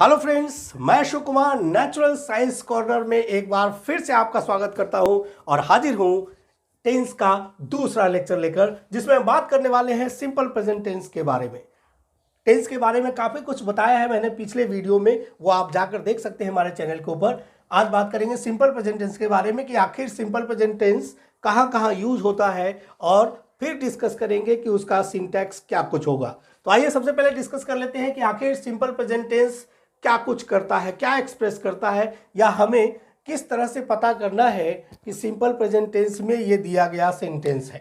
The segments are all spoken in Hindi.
हेलो फ्रेंड्स, मैं Shiv Kumar natural science corner में एक बार फिर से आपका स्वागत करता हूं और हाजिर हूं टेंस का दूसरा लेक्चर लेकर, जिसमें हम बात करने वाले हैं सिंपल प्रेजेंट टेंस के बारे में। टेंस के बारे में काफ़ी कुछ बताया है मैंने पिछले वीडियो में, वो आप जाकर देख सकते हैं हमारे चैनल के ऊपर। आज बात करेंगे सिंपल प्रेजेंट टेंस के बारे में कि आखिर सिंपल प्रेजेंट टेंस कहाँ कहाँ यूज होता है, और फिर डिस्कस करेंगे कि उसका सिंटैक्स क्या कुछ होगा। तो आइए सबसे पहले डिस्कस कर लेते हैं कि आखिर सिंपल प्रेजेंट टेंस क्या कुछ करता है, क्या एक्सप्रेस करता है, या हमें किस तरह से पता करना है कि सिंपल प्रेजेंट टेंस में ये दिया गया सेंटेंस है।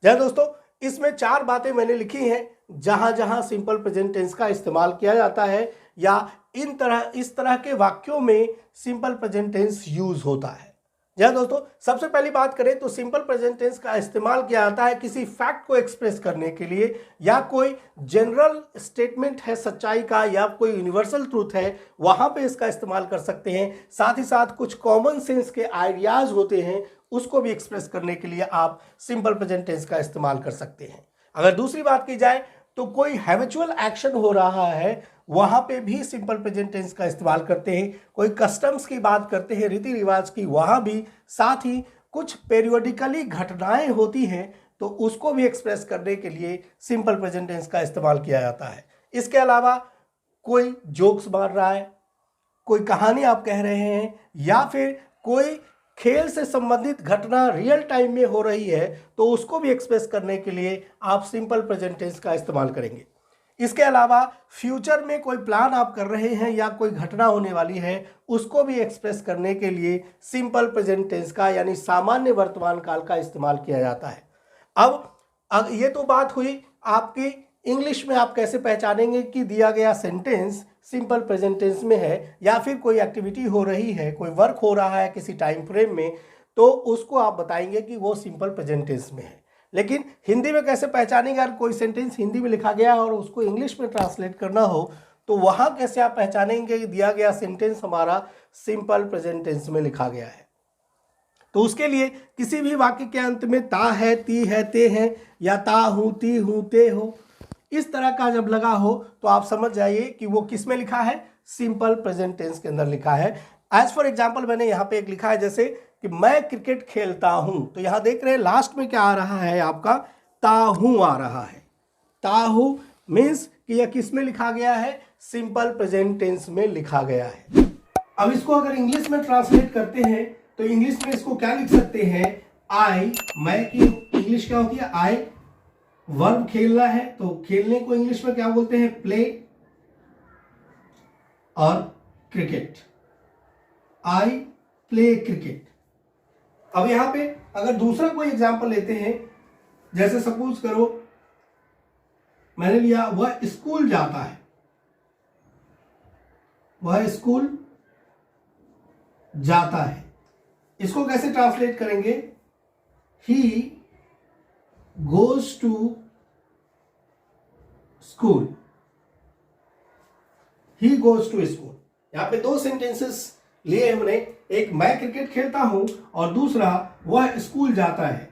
जय दोस्तों, इसमें 4 बातें मैंने लिखी हैं जहां जहां सिंपल प्रेजेंट टेंस का इस्तेमाल किया जाता है, या इस तरह के वाक्यों में सिंपल प्रेजेंट टेंस यूज होता है। जय दोस्तों, सबसे पहली बात करें तो सिंपल प्रेजेंट टेंस का इस्तेमाल किया जाता है किसी फैक्ट को एक्सप्रेस करने के लिए, या कोई जनरल स्टेटमेंट है सच्चाई का, या कोई यूनिवर्सल ट्रूथ है, वहां पे इसका इस्तेमाल कर सकते हैं। साथ ही साथ कुछ कॉमन सेंस के आइडियाज होते हैं, उसको भी एक्सप्रेस करने के लिए आप सिंपल प्रेजेंट टेंस का इस्तेमाल कर सकते हैं। अगर दूसरी बात की जाए तो कोई हैबिचुअल एक्शन हो रहा है, वहां पे भी सिंपल प्रेजेंट टेंस का इस्तेमाल करते हैं। कोई कस्टम्स की बात करते हैं, रीति रिवाज की, वहां भी। साथ ही कुछ पेरियोडिकली घटनाएं होती हैं तो उसको भी एक्सप्रेस करने के लिए सिंपल प्रेजेंट टेंस का इस्तेमाल किया जाता है। इसके अलावा कोई जोक्स मार रहा है, कोई कहानी आप कह रहे हैं, या फिर कोई खेल से संबंधित घटना रियल टाइम में हो रही है, तो उसको भी एक्सप्रेस करने के लिए आप सिंपल प्रेजेंट टेंस का इस्तेमाल करेंगे। इसके अलावा फ्यूचर में कोई प्लान आप कर रहे हैं या कोई घटना होने वाली है, उसको भी एक्सप्रेस करने के लिए सिंपल प्रेजेंट टेंस का यानी सामान्य वर्तमान काल का इस्तेमाल किया जाता है। अब ये तो बात हुई आपकी इंग्लिश में आप कैसे पहचानेंगे कि दिया गया सेंटेंस सिंपल प्रेजेंट टेंस में है, या फिर कोई एक्टिविटी हो रही है, कोई वर्क हो रहा है किसी टाइम फ्रेम में, तो उसको आप बताएंगे कि वो सिंपल प्रेजेंट टेंस में है। लेकिन हिंदी में कैसे पहचानेंगे? अगर कोई सेंटेंस हिंदी में लिखा गया है और उसको इंग्लिश में ट्रांसलेट करना हो, तो वहां कैसे आप पहचानेंगे कि दिया गया सेंटेंस हमारा सिंपल प्रेजेंट टेंस में लिखा गया है? तो उसके लिए किसी भी वाक्य के अंत में ता है, ती है, ते है, या ता हूं, ती हूं, ते हो, इस तरह का जब लगा हो तो आप समझ जाइए कि वो किस में लिखा है, सिंपल प्रेजेंट टेंस के अंदर लिखा है। एज फॉर एग्जांपल मैंने यहाँ पे एक लिखा है, जैसे कि मैं क्रिकेट खेलता हूं, तो यहां देख रहे हैं लास्ट में क्या आ रहा है आपका, ताहू आ रहा है। ताहू मीन्स कि यह किस में लिखा गया है, सिंपल प्रेजेंट टेंस में लिखा गया है। अब इसको अगर इंग्लिश में ट्रांसलेट करते हैं तो इंग्लिश में इसको क्या लिख सकते हैं, आई, मैं की इंग्लिश क्या होती है, आई। वर्ब खेलना है तो खेलने को इंग्लिश में क्या बोलते हैं, प्ले, और क्रिकेट, आई प्ले क्रिकेट। अब यहां पे अगर दूसरा कोई एग्जांपल लेते हैं, जैसे सपोज करो मैंने लिया वह स्कूल जाता है, वह स्कूल जाता है। इसको कैसे ट्रांसलेट करेंगे, he goes to school, he goes to school. यहां पे 2 सेंटेंसेस लिए हमने, एक मैं क्रिकेट खेलता हूं और दूसरा वह स्कूल जाता है,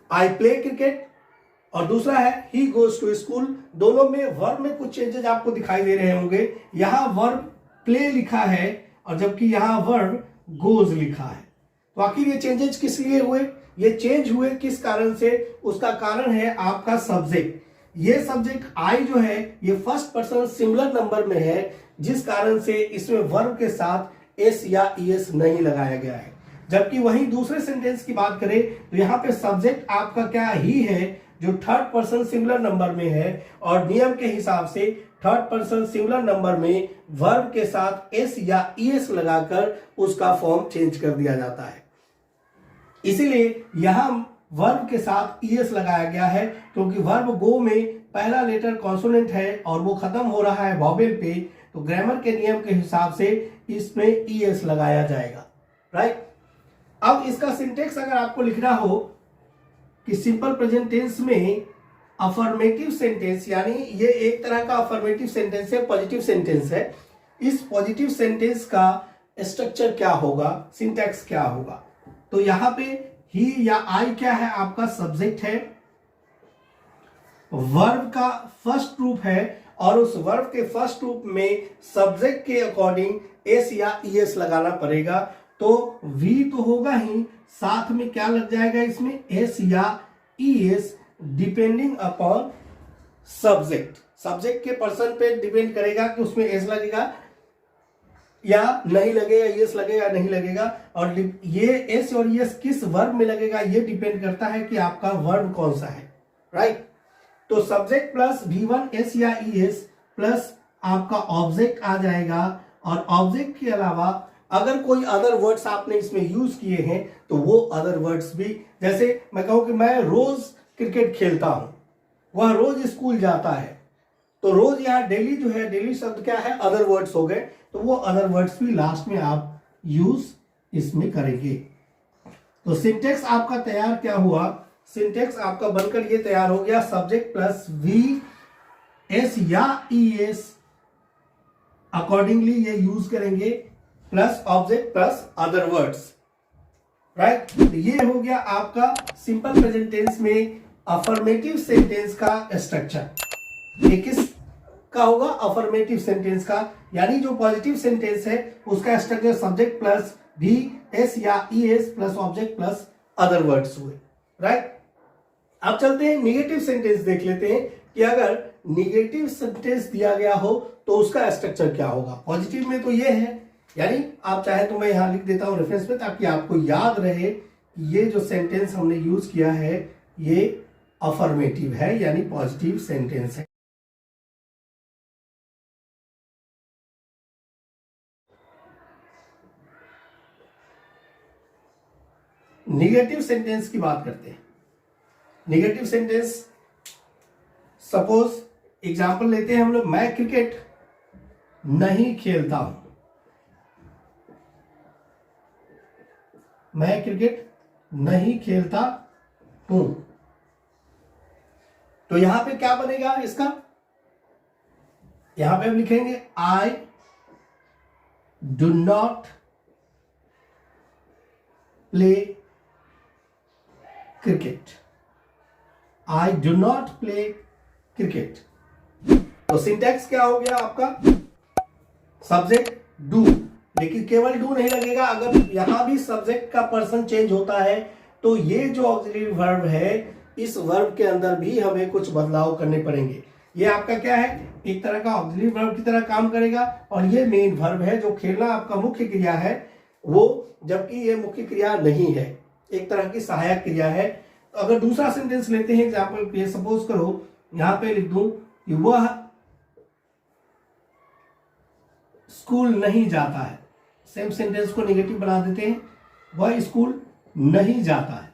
आई प्ले क्रिकेट, और दूसरा है ही गोज टू स्कूल। दोनों में वर्ब में कुछ चेंजेस आपको दिखाई दे रहे होंगे। यहां वर्ब प्ले लिखा है और जबकि यहां वर्ब गोज लिखा है। तो आखिर ये चेंजेस किस लिए हुए, ये चेंज हुए किस कारण से? उसका कारण है आपका सब्जेक्ट। ये सब्जेक्ट आई जो है ये फर्स्ट पर्सन सिंगुलर नंबर में है, जिस कारण से इसमें वर्ब के साथ एस या ईएस नहीं लगाया गया है। जबकि वहीं दूसरे सेंटेंस की बात करें तो यहाँ पे सब्जेक्ट आपका क्या ही है, जो थर्ड पर्सन सिंगुलर नंबर में है, और नियम के हिसाब से थर्ड पर्सन सिंगुलर नंबर में वर्ब के साथ एस या ईएस लगाकर उसका फॉर्म चेंज कर दिया जाता है। इसीलिए यहां वर्ब के साथ ईएस लगाया गया है, क्योंकि वर्ब गो में पहला लेटर कॉन्सोनेंट है और वो खत्म हो रहा है वॉवेल पे, तो ग्रामर के नियम के हिसाब से इसमें ईएस लगाया जाएगा, राइट। अब इसका सिंटेक्स अगर आपको लिखना हो कि सिंपल प्रेजेंट टेंस में अफर्मेटिव सेंटेंस, यानी ये एक तरह का अफर्मेटिव सेंटेंस है, पॉजिटिव सेंटेंस है। इस पॉजिटिव सेंटेंस का स्ट्रक्चर क्या होगा, सिंटैक्स क्या होगा? तो यहां पे ही या आई क्या है, आपका सब्जेक्ट है, वर्ब का फर्स्ट रूप है, और उस वर्ब के फर्स्ट रूप में सब्जेक्ट के अकॉर्डिंग एस या ईएस लगाना पड़ेगा। तो वी तो होगा ही, साथ में क्या लग जाएगा इसमें, एस या ES, depending upon subject. Subject के पर्सन पे डिपेंड करेगा कि उसमें एस लगेगा या नहीं लगेगा, यस लगेगा नहीं लगेगा। और ये एस और यस किस वर्ब में लगेगा ये डिपेंड करता है कि आपका वर्ब कौन सा है, राइट। तो सब्जेक्ट प्लस V1 एस या ईएस प्लस आपका ऑब्जेक्ट आ जाएगा। और ऑब्जेक्ट के अलावा अगर कोई अदर वर्ड्स आपने इसमें यूज किए हैं तो वो अदर वर्ड्स भी, जैसे मैं कहूं कि मैं रोज क्रिकेट खेलता हूं, वह रोज स्कूल जाता है, तो रोज यहाँ डेली जो है, डेली शब्द क्या है, अदर वर्ड्स हो गए, तो वो अदर वर्ड्स भी लास्ट में आप यूज इसमें करेंगे। तो सिंटेक्स आपका तैयार क्या हुआ, सिंटेक्स आपका बनकर ये तैयार हो गया, सब्जेक्ट प्लस वी एस या ई एस अकॉर्डिंगली ये यूज करेंगे, plus object plus other words, right. ये हो गया आपका सिंपल प्रेजेंट टेंस में अफर्मेटिव सेंटेंस का स्ट्रक्चर। ये किस का होगा, अफर्मेटिव सेंटेंस का, यानी जो पॉजिटिव सेंटेंस है उसका स्ट्रक्चर सब्जेक्ट प्लस भी एस या E S plus object plus other words हुए, राइट। अब चलते हैं निगेटिव सेंटेंस देख लेते हैं कि अगर निगेटिव सेंटेंस दिया गया हो तो उसका स्ट्रक्चर क्या होगा। पॉजिटिव में तो ये है, यानी आप चाहे तो मैं यहां लिख देता हूं रेफरेंस में ताकि आपको याद रहे कि ये जो सेंटेंस हमने यूज किया है ये अफर्मेटिव है यानी पॉजिटिव सेंटेंस है। निगेटिव सेंटेंस की बात करते हैं। निगेटिव सेंटेंस, सपोज एग्जांपल लेते हैं हम लोग, मैं क्रिकेट नहीं खेलता हूं, मैं क्रिकेट नहीं खेलता हूं, तो यहां पे क्या बनेगा इसका, यहां पे हम लिखेंगे I do not play cricket, I do not play cricket. तो सिंटैक्स क्या हो गया आपका, सब्जेक्ट डू, लेकिन केवल डू नहीं लगेगा, अगर यहां भी सब्जेक्ट का पर्सन चेंज होता है तो ये जो ऑक्सिलरी वर्ब है इस वर्ब के अंदर भी हमें कुछ बदलाव करने पड़ेंगे। ये आपका क्या है, एक तरह का ऑक्सिलरी वर्ब की तरह काम करेगा, और ये मेन वर्ब है जो खेलना आपका मुख्य क्रिया है वो, जबकि ये मुख्य क्रिया नहीं है, एक तरह की सहायक क्रिया है। तो अगर दूसरा सेंटेंस लेते हैं एग्जाम्पल पे, सपोज करो यहां पे लिख दूं कि वह स्कूल नहीं जाता है, सेम सेंटेंस को नेगेटिव बना देते हैं, वह स्कूल नहीं जाता है,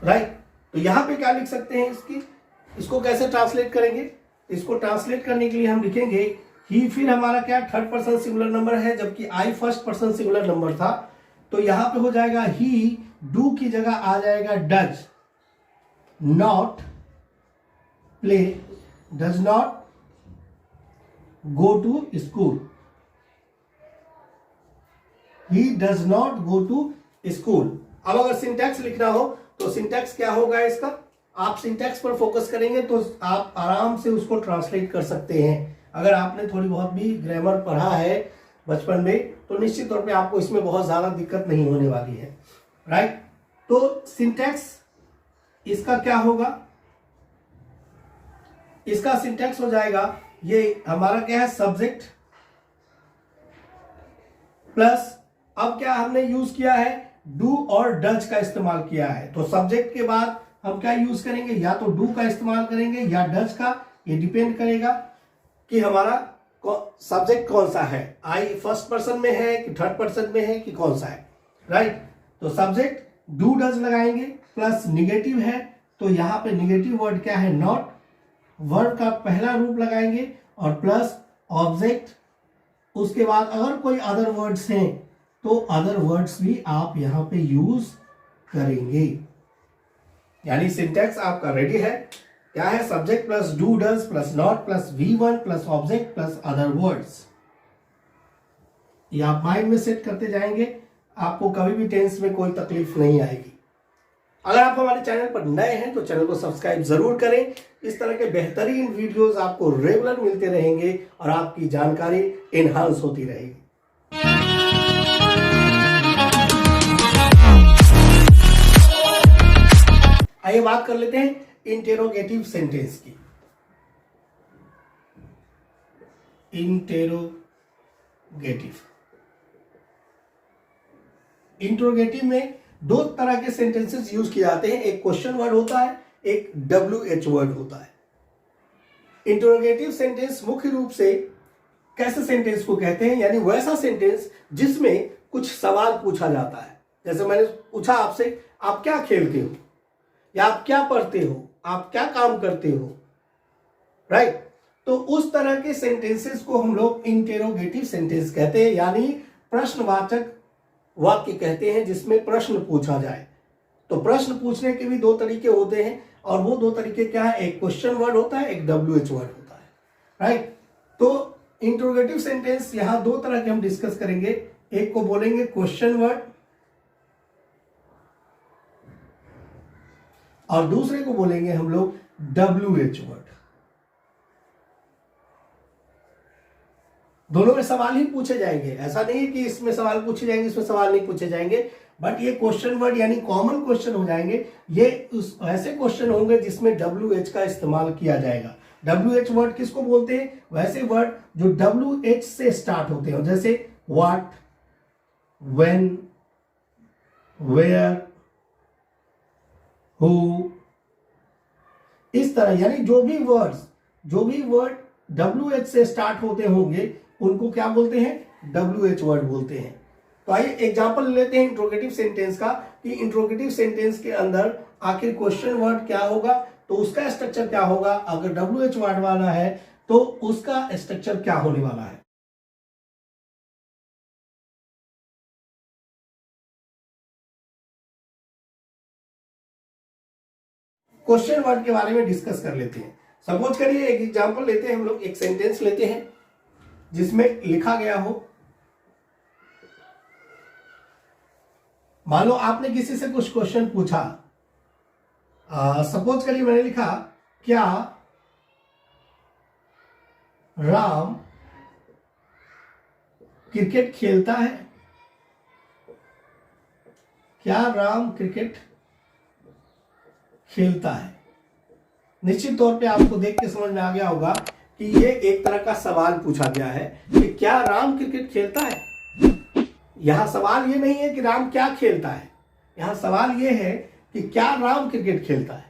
राइट। तो यहां पे क्या लिख सकते हैं इसको कैसे ट्रांसलेट करेंगे, इसको ट्रांसलेट करने के लिए हम लिखेंगे ही, फिर हमारा क्या थर्ड पर्सन सिंगुलर नंबर है जबकि आई फर्स्ट पर्सन सिंगुलर नंबर था, तो यहां पे हो जाएगा ही, डू की जगह आ जाएगा does not play, does not go to school, he does not go to school. अब अगर सिंटैक्स लिखना हो तो सिंटैक्स क्या होगा इसका, आप सिंटैक्स पर फोकस करेंगे तो आप आराम से उसको ट्रांसलेट कर सकते हैं। अगर आपने थोड़ी बहुत भी ग्रामर पढ़ा है बचपन में तो निश्चित तौर पे आपको इसमें बहुत ज्यादा दिक्कत नहीं होने वाली है, राइट। तो सिंटैक्स इसका क्या होगा, इसका सिंटैक्स हो जाएगा, ये हमारा क्या है सब्जेक्ट प्लस, अब क्या हमने यूज किया है, डू और डज का इस्तेमाल किया है, तो सब्जेक्ट के बाद हम क्या यूज करेंगे, या तो डू का इस्तेमाल करेंगे या डज का, ये डिपेंड करेगा कि हमारा सब्जेक्ट कौन सा है, आई फर्स्ट पर्सन में है कि थर्ड पर्सन में है कि कौन सा है, राइट। तो सब्जेक्ट डू डज लगाएंगे, प्लस निगेटिव है तो यहां पे निगेटिव वर्ड क्या है, नॉट, वर्ड का पहला रूप लगाएंगे और प्लस ऑब्जेक्ट, उसके बाद अगर कोई अदर वर्ड्स हैं तो अदर वर्ड्स भी आप यहां पे यूज करेंगे। यानी सिंटैक्स आपका रेडी है, क्या है, subject plus do does plus not plus V1 plus object plus other words. ये आप माइंड में सेट करते जाएंगे, आपको कभी भी टेंस में कोई तकलीफ नहीं आएगी। अगर आप हमारे चैनल पर नए हैं तो चैनल को सब्सक्राइब जरूर करें। इस तरह के बेहतरीन वीडियोस आपको रेगुलर मिलते रहेंगे और आपकी जानकारी एनहांस होती रहेगी। आइए बात कर लेते हैं इंटेरोगेटिव सेंटेंस की। इंट्रोगेटिव में दो तरह के सेंटेंसेस यूज किए जाते हैं, एक क्वेश्चन वर्ड होता है, एक WH वर्ड होता है। इंट्रोगेटिव सेंटेंस मुख्य रूप से कैसे सेंटेंस को कहते हैं, यानी वैसा सेंटेंस जिसमें कुछ सवाल पूछा जाता है। जैसे मैंने पूछा आपसे, आप क्या खेलते हो, या आप क्या पढ़ते हो, आप क्या काम करते हो, राइट। तो उस तरह के सेंटेंसेस को हम लोग इंटेरोगेटिव सेंटेंस कहते हैं, यानी प्रश्नवाचक वाक्य कहते हैं जिसमें प्रश्न पूछा जाए। तो प्रश्न पूछने के भी दो तरीके होते हैं, और वो दो तरीके क्या है, एक क्वेश्चन वर्ड होता है, एक WH वर्ड होता है, राइट। तो इंट्रोगेटिव सेंटेंस यहां दो तरह के हम डिस्कस करेंगे, एक को बोलेंगे क्वेश्चन वर्ड और दूसरे को बोलेंगे हम लोग WH वर्ड। दोनों में सवाल ही पूछे जाएंगे, ऐसा नहीं है कि इसमें सवाल पूछे जाएंगे इसमें सवाल नहीं पूछे जाएंगे, बट ये क्वेश्चन वर्ड यानी कॉमन क्वेश्चन हो जाएंगे। ये उस ऐसे क्वेश्चन होंगे जिसमें WH का इस्तेमाल किया जाएगा। WH वर्ड किसको बोलते हैं, वैसे वर्ड जो WH से स्टार्ट होते हो, जैसे व्हाट, व्हेन, वेयर, हु, इस तरह, यानी जो भी वर्ड WH से स्टार्ट होते होंगे उनको क्या बोलते हैं, WH वर्ड बोलते हैं। तो आइए एग्जांपल लेते हैं इंट्रोगेटिव सेंटेंस का, कि इंट्रोगेटिव सेंटेंस के अंदर आखिर क्वेश्चन वर्ड क्या होगा, तो उसका स्ट्रक्चर क्या होगा, अगर WH वर्ड वाला है तो उसका स्ट्रक्चर क्या होने वाला है। क्वेश्चन वर्ड के बारे में डिस्कस कर लेते हैं। सपोज करिए एक एग्जांपल लेते हैं हम लोग, एक सेंटेंस लेते हैं जिसमें लिखा गया हो, मान लो आपने किसी से कुछ क्वेश्चन पूछा, सपोज करिए मैंने लिखा, क्या राम क्रिकेट खेलता है, क्या राम क्रिकेट खेलता है। निश्चित तौर पे आपको देख के समझ में आ गया होगा कि ये एक तरह का सवाल पूछा गया है कि क्या राम क्रिकेट खेलता है। यहां सवाल ये नहीं है कि राम क्या खेलता है, यहां सवाल ये है कि क्या राम क्रिकेट खेलता है,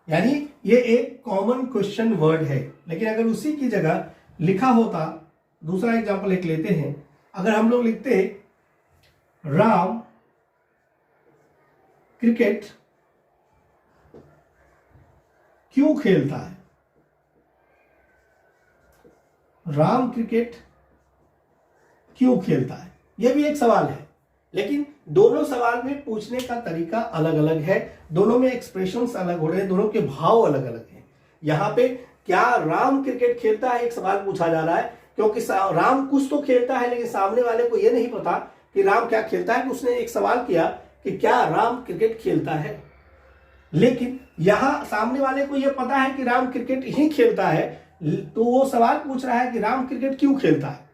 यानी ये एक कॉमन क्वेश्चन वर्ड है। लेकिन अगर उसी की जगह लिखा होता, दूसरा एग्जांपल एक लेते हैं, अगर हम लोग लिखते राम क्रिकेट क्यों खेलता है, राम क्रिकेट क्यों खेलता है, यह भी एक सवाल है। लेकिन दोनों सवाल में पूछने का तरीका अलग अलग है, दोनों में एक्सप्रेशंस अलग हो रहे हैं, दोनों के भाव अलग अलग हैं। यहां पे क्या राम क्रिकेट खेलता है एक सवाल पूछा जा रहा है, क्योंकि राम कुछ तो खेलता है, लेकिन सामने वाले को यह नहीं पता कि राम क्या खेलता है। उसने एक सवाल किया कि क्या राम क्रिकेट खेलता है, लेकिन यहां सामने वाले को यह पता है कि राम क्रिकेट ही खेलता है, तो वो सवाल पूछ रहा है कि राम क्रिकेट क्यों खेलता है।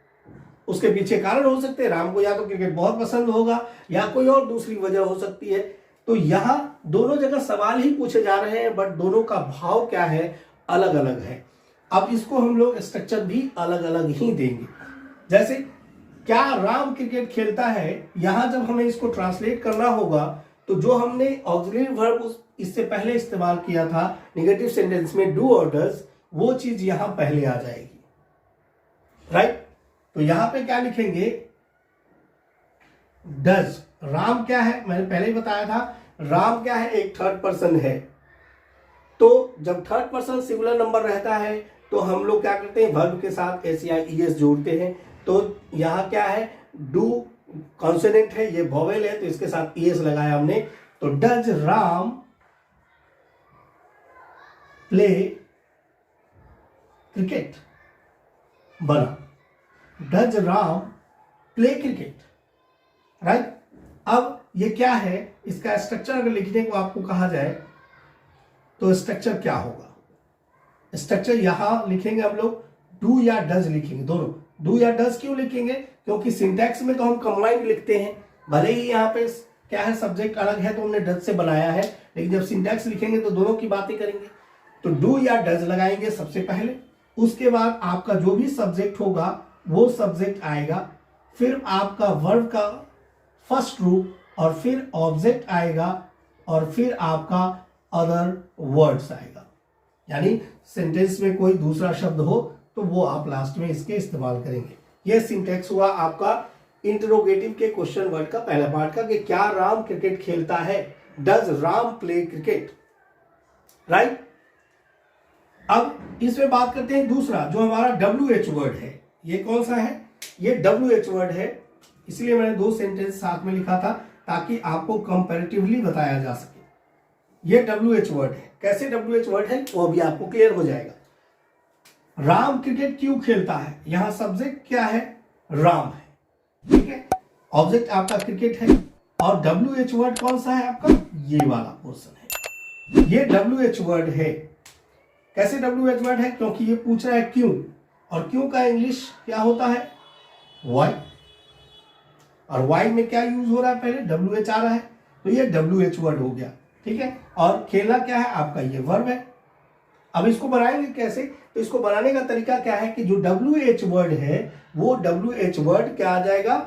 उसके पीछे कारण हो सकते हैं, राम को या तो क्रिकेट बहुत पसंद होगा या कोई और दूसरी वजह हो सकती है। तो यहां दोनों जगह सवाल ही पूछे जा रहे हैं, बट दोनों का भाव क्या है, अलग अलग है। अब इसको हम लोग स्ट्रक्चर भी अलग अलग ही देंगे। जैसे क्या राम क्रिकेट खेलता है, यहां जब हमें इसको ट्रांसलेट करना होगा तो जो हमने ऑक्सिलरी वर्ब इससे पहले इस्तेमाल किया था नेगेटिव सेंटेंस में, डू और डज, वो चीज यहां पहले आ जाएगी, राइट। तो यहां पे क्या लिखेंगे, डज। राम क्या है, मैंने पहले ही बताया था, राम क्या है, एक थर्ड पर्सन है। तो जब थर्ड पर्सन सिंगुलर नंबर रहता है तो हम लोग क्या करते हैं, वर्ब के साथ SEIES जोड़ते हैं। तो यहां क्या है, डू कॉन्सोनेंट है, ये वोवेल है, तो इसके साथ ES लगाया हमने। तो डज राम प्ले क्रिकेट बना, does Ram play cricket, right. अब ये क्या है, इसका स्ट्रक्चर अगर लिखने को आपको कहा जाए तो स्ट्रक्चर क्या होगा? स्ट्रक्चर यहां लिखेंगे हम लोग डू या डज लिखेंगे, दोनों। डू या डज क्यों लिखेंगे? क्योंकि सिंटैक्स में तो हम कंबाइंड लिखते हैं, भले ही यहाँ पे क्या है सब्जेक्ट अलग है तो हमने डज से बनाया है, लेकिन जब सिंटैक्स लिखेंगे तो दोनों की बातें करेंगे। तो डू या डज लगाएंगे सबसे पहले, उसके बाद आपका जो भी सब्जेक्ट होगा वो सब्जेक्ट आएगा, फिर आपका वर्ब का फर्स्ट रूप और फिर ऑब्जेक्ट आएगा और फिर आपका अदर वर्ड्स आएगा। यानी सेंटेंस में कोई दूसरा शब्द हो तो वो आप लास्ट में इसके इस्तेमाल करेंगे। यह सिंटैक्स हुआ आपका इंटरोगेटिव के क्वेश्चन वर्ड का पहला पार्ट का कि क्या राम क्रिकेट खेलता है, does Ram play cricket, right. अब इसमें बात करते हैं दूसरा जो हमारा WH वर्ड है। ये कौन सा है? ये WH वर्ड है, इसलिए मैंने दो सेंटेंस साथ में लिखा था ताकि आपको कंपैरेटिवली बताया जा सके। ये WH वर्ड है। कैसे WH वर्ड है वो भी आपको क्लियर हो जाएगा। राम क्रिकेट क्यों खेलता है, यहां सब्जेक्ट क्या है? राम है, ठीक है। ऑब्जेक्ट आपका क्रिकेट है और WH वर्ड कौन सा है आपका? ये वाला पोर्शन है। ये WH वर्ड है। कैसे WH वर्ड है? क्योंकि ये पूछ रहा है क्यों, और क्यों का इंग्लिश क्या होता है? वाई। और वाई में क्या यूज हो रहा है? पहले WH आ रहा है, तो ये WH वर्ड हो गया, ठीक है। और खेलना क्या है आपका? ये वर्ब है। अब इसको बनाएंगे कैसे? तो इसको बनाने का तरीका क्या है कि जो WH वर्ड है वो WH वर्ड क्या आ जाएगा?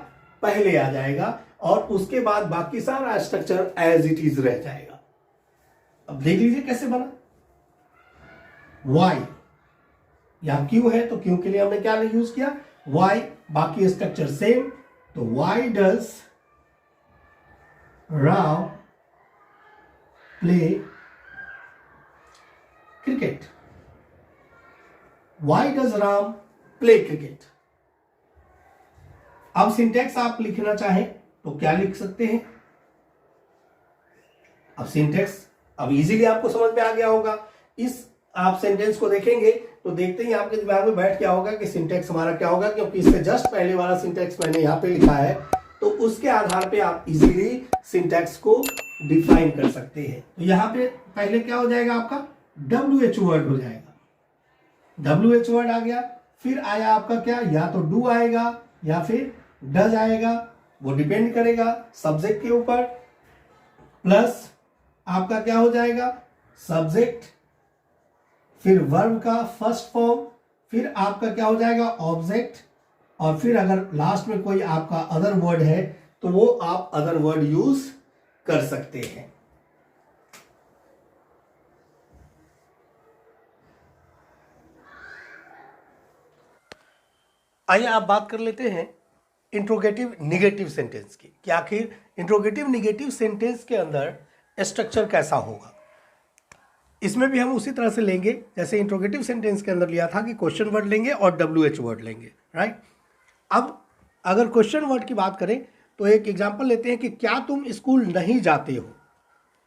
पहले आ जाएगा और उसके बाद बाकी सारा स्ट्रक्चर एज इट इज रह जाएगा। अब देख लीजिए कैसे बना। वाई, यहां क्यों है तो क्यों के लिए हमने क्या यूज किया? वाई। बाकी स्ट्रक्चर सेम, तो why does Ram play cricket, why does Ram play cricket. अब सिंटैक्स आप लिखना चाहें तो क्या लिख सकते हैं? अब सिंटैक्स अब इजीली आपको समझ में आ गया होगा। इस आप सेंटेंस को देखेंगे तो देखते ही आपके दिमाग में बैठ गया होगा कि सिंटैक्स हमारा क्या होगा, क्योंकि इससे जस्ट पहले वाला सिंटैक्स मैंने यहां पे लिखा है, तो उसके आधार पे आप इजीली सिंटैक्स को डिफाइन कर सकते हैं। तो यहां पे पहले क्या हो जाएगा आपका? WH वर्ड हो जाएगा। WH वर्ड आ गया, फिर आया आपका क्या? या तो डू आएगा या फिर डज आएगा, वो डिपेंड करेगा सब्जेक्ट के ऊपर। प्लस आपका क्या हो जाएगा? सब्जेक्ट, फिर वर्ब का फर्स्ट फॉर्म, फिर आपका क्या हो जाएगा? ऑब्जेक्ट, और फिर अगर लास्ट में कोई आपका अदर वर्ड है तो वो आप अदर वर्ड यूज कर सकते हैं। आइए आप बात कर लेते हैं इंट्रोगेटिव निगेटिव सेंटेंस की कि आखिर इंट्रोगेटिव निगेटिव सेंटेंस के अंदर स्ट्रक्चर कैसा होगा। इसमें भी हम उसी तरह से लेंगे जैसे इंट्रोगेटिव सेंटेंस के अंदर लिया था कि क्वेश्चन वर्ड लेंगे और WH वर्ड लेंगे, राइट। अब अगर क्वेश्चन वर्ड की बात करें तो एक एग्जांपल लेते हैं कि क्या तुम स्कूल नहीं जाते हो,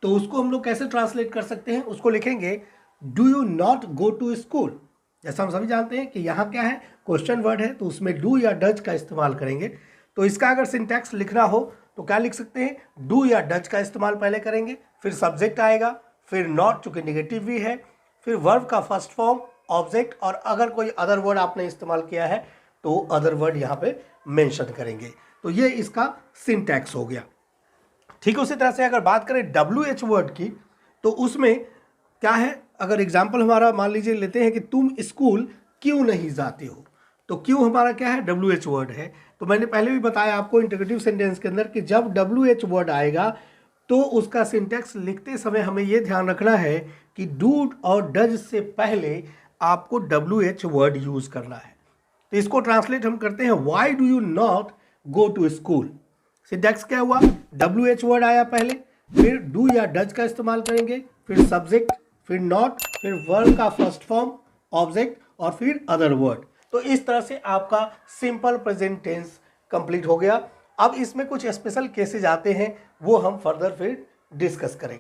तो उसको हम लोग कैसे ट्रांसलेट कर सकते हैं? उसको लिखेंगे do you not go to school. जैसा हम सभी जानते हैं कि यहाँ क्या है? क्वेश्चन वर्ड है, तो उसमें डू या डज का इस्तेमाल करेंगे। तो इसका अगर सिंटैक्स लिखना हो तो क्या लिख सकते हैं? डू या डज का इस्तेमाल पहले करेंगे, फिर सब्जेक्ट आएगा, फिर नॉट चूंकि निगेटिव भी है, फिर वर्ब का फर्स्ट फॉर्म, ऑब्जेक्ट, और अगर कोई अदर वर्ड आपने इस्तेमाल किया है तो अदर वर्ड यहाँ पे मेंशन करेंगे। तो ये इसका सिंटैक्स हो गया, ठीक है। उसी तरह से अगर बात करें WH वर्ड की तो उसमें क्या है? अगर एग्जाम्पल हमारा मान लीजिए लेते हैं कि तुम स्कूल क्यों नहीं जाते हो, तो क्यों हमारा क्या है? WH वर्ड है। तो मैंने पहले भी बताया आपको इंट्रोगेटिव सेंटेंस के अंदर कि जब WH वर्ड आएगा तो उसका सिंटैक्स लिखते समय हमें यह ध्यान रखना है कि डू और डज से पहले आपको WH वर्ड यूज करना है। तो इसको ट्रांसलेट हम करते हैं why do you not go to school. Syntax क्या हुआ? WH वर्ड आया पहले, फिर डू या डज का इस्तेमाल करेंगे, फिर सब्जेक्ट, फिर नॉट, फिर वर्ब का फर्स्ट फॉर्म, ऑब्जेक्ट, और फिर अदर वर्ड। तो इस तरह से आपका सिंपल प्रेजेंट टेंस कंप्लीट हो गया। अब इसमें कुछ स्पेशल केसेस आते हैं, वो हम फर्दर फिर डिस्कस करेंगे।